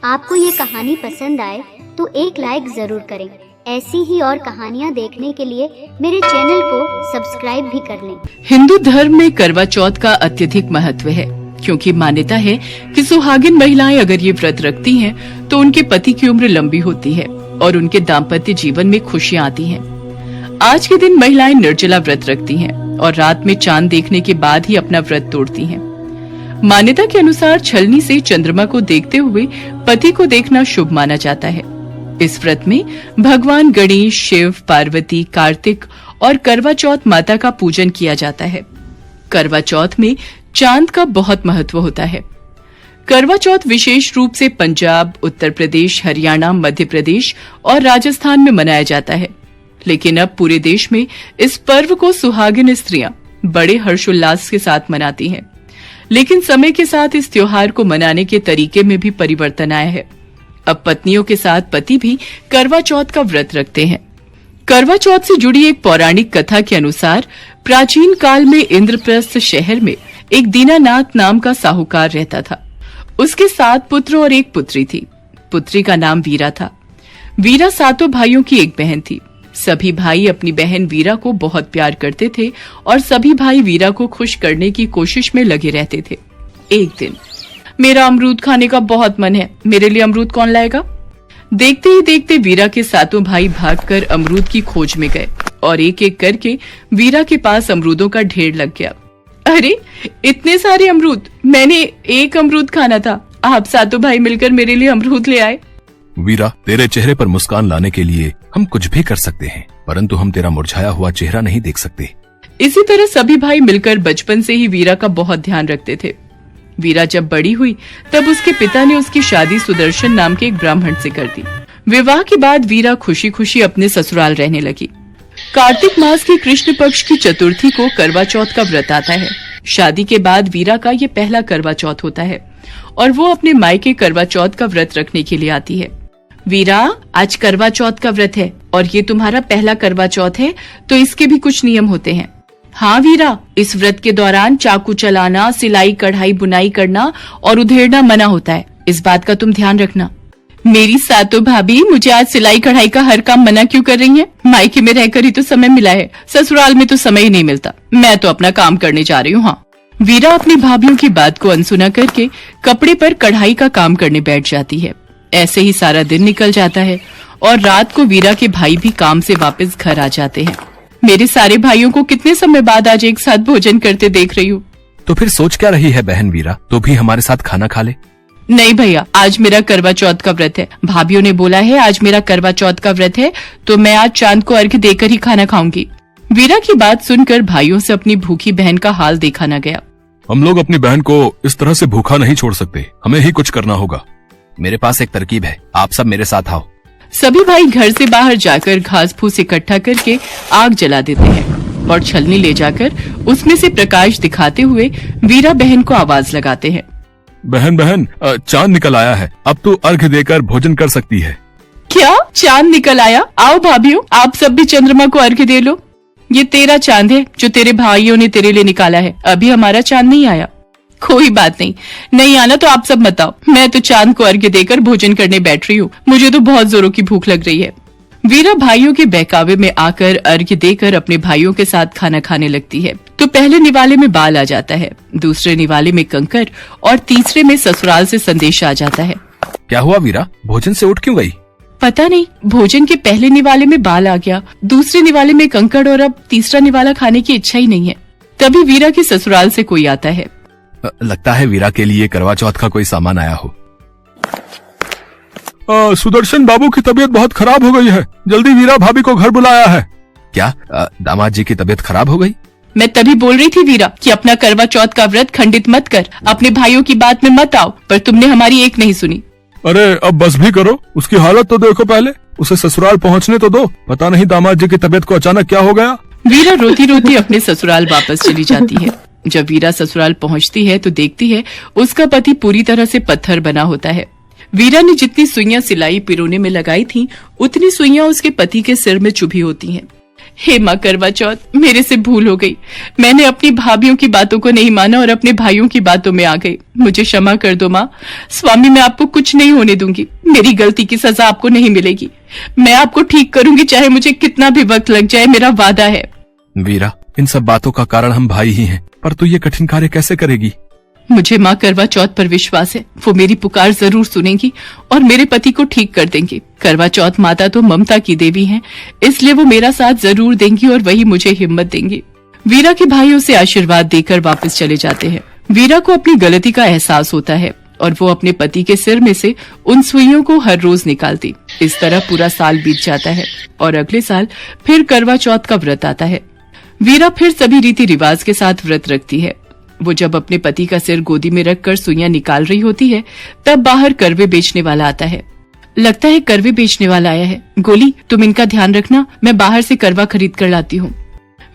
आपको ये कहानी पसंद आए तो एक लाइक जरूर करें। ऐसी ही और कहानियाँ देखने के लिए मेरे चैनल को सब्सक्राइब भी कर लें। हिंदू धर्म में करवा चौथ का अत्यधिक महत्व है, क्योंकि मान्यता है कि सुहागिन महिलाएं अगर ये व्रत रखती हैं, तो उनके पति की उम्र लंबी होती है और उनके दाम्पत्य जीवन में खुशियाँ आती हैं। आज के दिन महिलाएं निर्जला व्रत रखती हैं और रात में चांद देखने के बाद ही अपना व्रत तोड़ती हैं। मान्यता के अनुसार छलनी से चंद्रमा को देखते हुए पति को देखना शुभ माना जाता है। इस व्रत में भगवान गणेश, शिव, पार्वती, कार्तिक और करवा चौथ माता का पूजन किया जाता है। करवा चौथ में चांद का बहुत महत्व होता है। करवा चौथ विशेष रूप से पंजाब, उत्तर प्रदेश, हरियाणा, मध्य प्रदेश और राजस्थान में मनाया जाता है, लेकिन अब पूरे देश में इस पर्व को सुहागिन स्त्रियां बड़े हर्षोल्लास के साथ मनाती हैं। लेकिन समय के साथ इस त्योहार को मनाने के तरीके में भी परिवर्तन आया है। अब पत्नियों के साथ पति भी करवा चौथ का व्रत रखते हैं। करवा चौथ से जुड़ी एक पौराणिक कथा के अनुसार प्राचीन काल में इंद्रप्रस्थ शहर में एक दीनानाथ नाम का साहूकार रहता था। उसके 7 पुत्र और 1 पुत्री थी। पुत्री का नाम वीरा था। वीरा 7 भाइयों की एक बहन थी। सभी भाई अपनी बहन वीरा को बहुत प्यार करते थे और सभी भाई वीरा को खुश करने की कोशिश में लगे रहते थे। एक दिन, मेरा अमरूद खाने का बहुत मन है, मेरे लिए अमरूद कौन लाएगा? देखते ही देखते वीरा के 7 भाई भागकर अमरूद की खोज में गए और एक एक करके वीरा के पास अमरूदों का ढेर लग गया। अरे, इतने सारे अमरूद! मैंने एक अमरूद खाना था। आप 7 भाई मिलकर मेरे लिए अमरूद ले आए। वीरा, तेरे चेहरे पर मुस्कान लाने के लिए हम कुछ भी कर सकते हैं, परंतु हम तेरा मुरझाया हुआ चेहरा नहीं देख सकते। इसी तरह सभी भाई मिलकर बचपन से ही वीरा का बहुत ध्यान रखते थे। वीरा जब बड़ी हुई तब उसके पिता ने उसकी शादी सुदर्शन नाम के एक ब्राह्मण से कर दी। विवाह के बाद वीरा खुशी खुशी अपने ससुराल रहने लगी। कार्तिक मास की कृष्ण पक्ष की चतुर्थी को करवा चौथ का व्रत आता है। शादी के बाद वीरा का ये पहला करवा चौथ होता है और वो अपने मायके करवा चौथ का व्रत रखने के लिए आती है। वीरा, आज करवा चौथ का व्रत है और ये तुम्हारा पहला करवा चौथ है, तो इसके भी कुछ नियम होते हैं। हाँ वीरा, इस व्रत के दौरान चाकू चलाना, सिलाई, कढ़ाई, बुनाई करना और उधेड़ना मना होता है। इस बात का तुम ध्यान रखना। मेरी 7 भाभी मुझे आज सिलाई कढ़ाई का हर काम मना क्यों कर रही हैं? मायके में रहकर ही तो समय मिला है, ससुराल में तो समय ही नहीं मिलता। मैं तो अपना काम करने जा रही हूँ। हाँ। वीरा अपनी भाभीयों की बात को अनसुना करके कपड़े पर कढ़ाई का काम करने बैठ जाती है। ऐसे ही सारा दिन निकल जाता है और रात को वीरा के भाई भी काम से वापस घर आ जाते हैं। मेरे सारे भाइयों को कितने समय बाद आज एक साथ भोजन करते देख रही हूँ। तो फिर सोच क्या रही है बहन वीरा? तो भी हमारे साथ खाना खा ले। नहीं भैया, आज मेरा करवा चौथ का व्रत है। भाभीयों ने बोला है आज मेरा करवा चौथ का व्रत है, तो मैं आज चांद को अर्घ्य देकर ही खाना खाऊंगी। वीरा की बात सुनकर भाइयों से अपनी भूखी बहन का हाल देखा न गया। हम लोग अपनी बहन को इस तरह से भूखा नहीं छोड़ सकते, हमें ही कुछ करना होगा। मेरे पास एक तरकीब है, आप सब मेरे साथ आओ। सभी भाई घर से बाहर जाकर घास फूस इकट्ठा करके आग जला देते हैं और छलनी ले जाकर उसमें से प्रकाश दिखाते हुए वीरा बहन को आवाज लगाते हैं। बहन बहन, चांद निकल आया है, अब तू अर्घ्य देकर भोजन कर सकती है। क्या चांद निकल आया? आओ भाभीयों, आप सब भी चंद्रमा को अर्घ्य दे लो। ये तेरा चांद है जो तेरे भाइयों ने तेरे लिए निकाला है, अभी हमारा चांद नहीं आया। कोई बात नहीं आना तो आप सब मत आओ, मैं तो चांद को अर्घ्य देकर भोजन करने बैठ रही हूँ। मुझे तो बहुत जोरों की भूख लग रही है। वीरा भाइयों के बहकावे में आकर अर्घ्य देकर अपने भाइयों के साथ खाना खाने लगती है। तो पहले निवाले में बाल आ जाता है, दूसरे निवाले में कंकर और तीसरे में ससुराल से संदेश आ जाता है। क्या हुआ वीरा, भोजन से उठ क्यों गई? पता नहीं, भोजन के पहले निवाले में बाल आ गया, दूसरे निवाले में कंकड़ और अब तीसरा निवाला खाने की इच्छा ही नहीं है। तभी वीरा के ससुराल से कोई आता है। लगता है वीरा के लिए करवा चौथ का कोई सामान आया हो। सुदर्शन बाबू की तबीयत बहुत खराब हो गई है, जल्दी वीरा भाभी को घर बुलाया है। क्या दामाद जी की तबीयत खराब हो गई? मैं तभी बोल रही थी वीरा कि अपना करवा चौथ का व्रत खंडित मत कर, अपने भाइयों की बात में मत आओ, पर तुमने हमारी एक नहीं सुनी। अरे अब बस भी करो, उसकी हालत तो देखो पहले, उसे ससुराल पहुंचने तो दो। पता नहीं दामाद जी की तबीयत को अचानक क्या हो गया। वीरा रोती रोती अपने ससुराल वापस चली जाती है। जब वीरा ससुराल पहुंचती है तो देखती है उसका पति पूरी तरह से पत्थर बना होता है। वीरा ने जितनी सुइयां सिलाई पिरोने में लगाई थी, उतनी सुइयां उसके पति के सिर में चुभी होती हैं। हे माँ करवा चौथ, मेरे से भूल हो गई। मैंने अपनी भाभीयों की बातों को नहीं माना और अपने भाइयों की बातों में आ गई। मुझे क्षमा कर दो माँ। स्वामी, मैं आपको कुछ नहीं होने दूंगी। मेरी गलती की सजा आपको नहीं मिलेगी। मैं आपको ठीक करूंगी, चाहे मुझे कितना भी वक्त लग जाए, मेरा वादा है। वीरा, इन सब बातों का कारण हम भाई ही हैं, पर तू ये कठिन कार्य कैसे करेगी? मुझे माँ करवा चौथ पर विश्वास है। वो मेरी पुकार जरूर सुनेंगी और मेरे पति को ठीक कर देंगी। करवा चौथ माता तो ममता की देवी हैं, इसलिए वो मेरा साथ जरूर देंगी और वही मुझे हिम्मत देंगी। वीरा के भाई उसे आशीर्वाद देकर वापस चले जाते हैं। वीरा को अपनी गलती का एहसास होता है और वो अपने पति के सिर में से उन सुइयों को हर रोज निकालती। इस तरह पूरा साल बीत जाता है और अगले साल फिर करवा चौथ का व्रत आता है। वीरा फिर सभी रीति रिवाज के साथ व्रत रखती है। वो जब अपने पति का सिर गोदी में रखकर सुइयां निकाल रही होती है, तब बाहर करवे बेचने वाला आता है। लगता है करवे बेचने वाला आया है। गोली, तुम इनका ध्यान रखना, मैं बाहर से करवा खरीद कर लाती हूँ।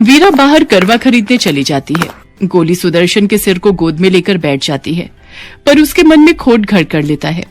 वीरा बाहर करवा खरीदने चली जाती है। गोली सुदर्शन के सिर को गोद में लेकर बैठ जाती है, पर उसके मन में खोट घर कर लेता है।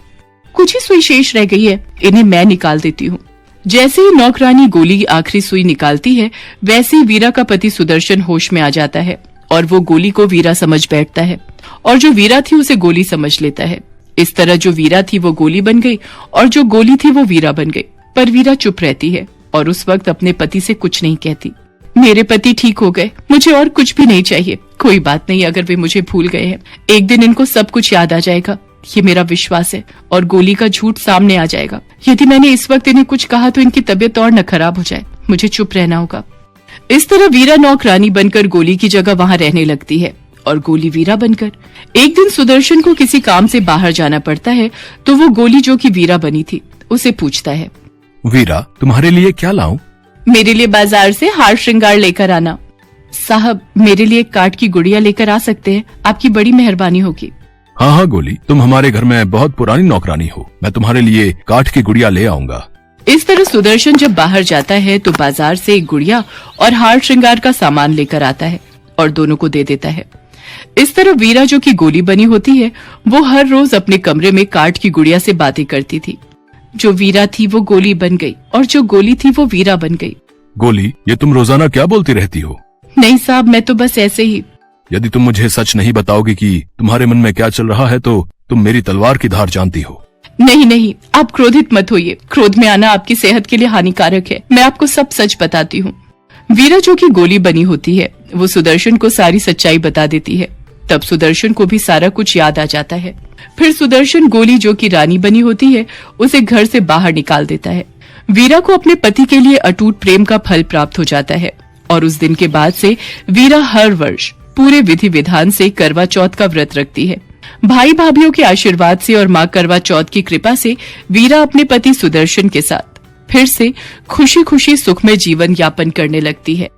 कुछ ही सुई शेष रह गई है, इन्हें मैं निकाल देती हूँ। जैसे ही नौकरानी गोली आखिरी सुई निकालती है, वैसे ही वीरा का पति सुदर्शन होश में आ जाता है और वो गोली को वीरा समझ बैठता है और जो वीरा थी उसे गोली समझ लेता है। इस तरह जो वीरा थी वो गोली बन गई और जो गोली थी वो वीरा बन गई। पर वीरा चुप रहती है और उस वक्त अपने पति से कुछ नहीं कहती। मेरे पति ठीक हो गए, मुझे और कुछ भी नहीं चाहिए। कोई बात नहीं, अगर वे मुझे भूल गए हैं, एक दिन इनको सब कुछ याद आ जाएगा, ये मेरा विश्वास है, और गोली का झूठ सामने आ जाएगा। यदि मैंने इस वक्त इन्हें कुछ कहा तो इनकी तबीयत और न खराब हो जाए। मुझे चुप रहना होगा। इस तरह वीरा नौकरानी बनकर गोली की जगह वहाँ रहने लगती है और गोली वीरा बनकर। एक दिन सुदर्शन को किसी काम से बाहर जाना पड़ता है, तो वो गोली जो कि वीरा बनी थी उसे पूछता है, वीरा, तुम्हारे लिए क्या लाऊं? मेरे लिए बाजार से हार श्रृंगार लेकर आना। साहब, मेरे लिए काठ की गुड़िया लेकर आ सकते हैं, आपकी बड़ी मेहरबानी होगी। हाँ हाँ गोली, तुम हमारे घर में बहुत पुरानी नौकरानी हो, मैं तुम्हारे लिए काठ की गुड़िया ले आऊंगा। इस तरह सुदर्शन जब बाहर जाता है तो बाजार से एक गुड़िया और हार श्रृंगार का सामान लेकर आता है और दोनों को दे देता है। इस तरह वीरा जो कि गोली बनी होती है, वो हर रोज अपने कमरे में काठ की गुड़िया से बातें करती थी। जो वीरा थी वो गोली बन गई और जो गोली थी वो वीरा बन गई। गोली, ये तुम रोजाना क्या बोलती रहती हो? नहीं साहब, मैं तो बस ऐसे ही। यदि तुम मुझे सच नहीं बताओगी कि तुम्हारे मन में क्या चल रहा है, तो तुम मेरी तलवार की धार जानती हो। नहीं नहीं, आप क्रोधित मत होइए। क्रोध में आना आपकी सेहत के लिए हानिकारक है। मैं आपको सब सच बताती हूँ। वीरा जो कि गोली बनी होती है, वो सुदर्शन को सारी सच्चाई बता देती है। तब सुदर्शन को भी सारा कुछ याद आ जाता है। फिर सुदर्शन गोली जो कि रानी बनी होती है, उसे घर से बाहर निकाल देता है। वीरा को अपने पति के लिए अटूट प्रेम का फल प्राप्त हो जाता है और उस दिन के बाद से वीरा हर वर्ष पूरे विधि विधान से करवा चौथ का व्रत रखती है। भाई भाभीयों के आशीर्वाद से और माँ करवा चौथ की कृपा से वीरा अपने पति सुदर्शन के साथ फिर से खुशी खुशी सुखमय जीवन यापन करने लगती है।